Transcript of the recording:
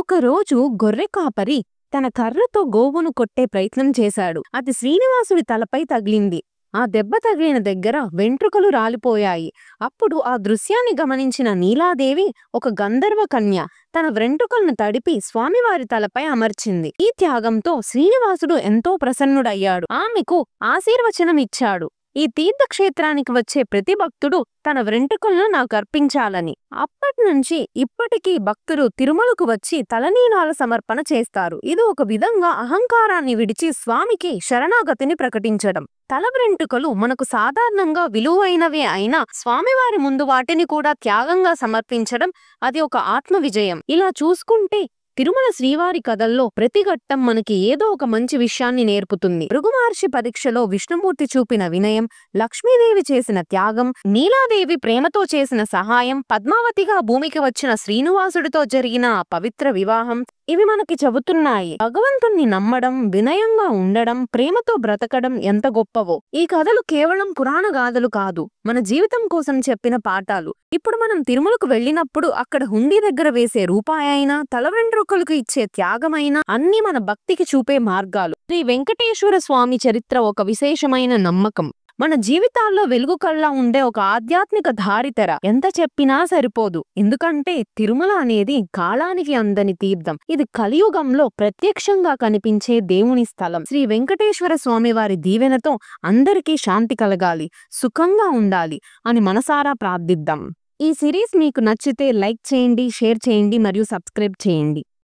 ఒకరోజు గొర్రె కాపరి తన కర్రతో గోవును కొట్టే ప్రయత్నం చేశాడు. అది శ్రీనివాసుడి తలపై తగిలింది. ఆ దెబ్బ తగిలిన దగ్గర వెంట్రుకలు రాలిపోయాయి. అప్పుడు ఆ దృశ్యాన్ని గమనించిన నీలాదేవి, ఒక గంధర్వ కన్య, తన వెంట్రుకలను తడిపి స్వామివారి తలపై అమర్చింది. ఈ త్యాగంతో శ్రీనివాసుడు ఎంతో ప్రసన్నుడయ్యాడు. ఆమెకు ఆశీర్వచనం ఇచ్చాడు. ఈ తీర్థక్షేత్రానికి వచ్చే ప్రతి భక్తుడు తన వెంట్రుకలను నాకు అర్పించాలని. అప్పటి నుంచి ఇప్పటికీ భక్తులు తిరుమలకు వచ్చి తలనీలాల సమర్పణ చేస్తారు. ఇది ఒక విధంగా అహంకారాన్ని విడిచి స్వామికి శరణాగతిని ప్రకటించడం. తల వెంట్రుకలు మనకు సాధారణంగా విలువైనవే అయినా స్వామివారి ముందు వాటిని కూడా త్యాగంగా సమర్పించడం అది ఒక ఆత్మ విజయం. ఇలా చూసుకుంటే తిరుమల శ్రీవారి కథల్లో ప్రతి ఘట్టం మనకి ఏదో ఒక మంచి విషయాన్ని నేర్పుతుంది. భృగు మహర్షి పరీక్షలో విష్ణుమూర్తి చూపిన వినయం, లక్ష్మీదేవి చేసిన త్యాగం, నీలాదేవి ప్రేమతో చేసిన సహాయం, పద్మావతిగా భూమికి వచ్చిన శ్రీనివాసుడితో జరిగిన పవిత్ర వివాహం, ఇవి మనకి చెబుతున్నాయి భగవంతుణ్ణి నమ్మడం, వినయంగా ఉండడం, ప్రేమతో బ్రతకడం ఎంత గొప్పవో. ఈ కథలు కేవలం పురాణ గాథలు కాదు, మన జీవితం కోసం చెప్పిన పాఠాలు. ఇప్పుడు మనం తిరుమలకు వెళ్ళినప్పుడు అక్కడ హుండీ దగ్గర వేసే రూపాయైనా, తల వెంట్రుకలకు ఇచ్చే త్యాగమైనా అన్ని మన భక్తికి చూపే మార్గాలు. శ్రీ వెంకటేశ్వర స్వామి చరిత్ర ఒక విశేషమైన నమ్మకం. మన జీవితాల్లో వెలుగు కళ్ళ ఉండే ఒక ఆధ్యాత్మిక దారితెర. ఎంత చెప్పినా సరిపోదు. ఎందుకంటే తిరుమల అనేది కాలానికి అందని తీర్థం. ఇది కలియుగంలో ప్రత్యక్షంగా కనిపించే దేవుని స్థలం. శ్రీ వెంకటేశ్వర స్వామి వారి దీవెనతో అందరికీ శాంతి కలగాలి, సుఖంగా ఉండాలి అని మనసారా ప్రార్థిద్దాం. ఈ సిరీస్ మీకు నచ్చితే లైక్ చేయండి, షేర్ చేయండి మరియు సబ్స్క్రైబ్ చేయండి.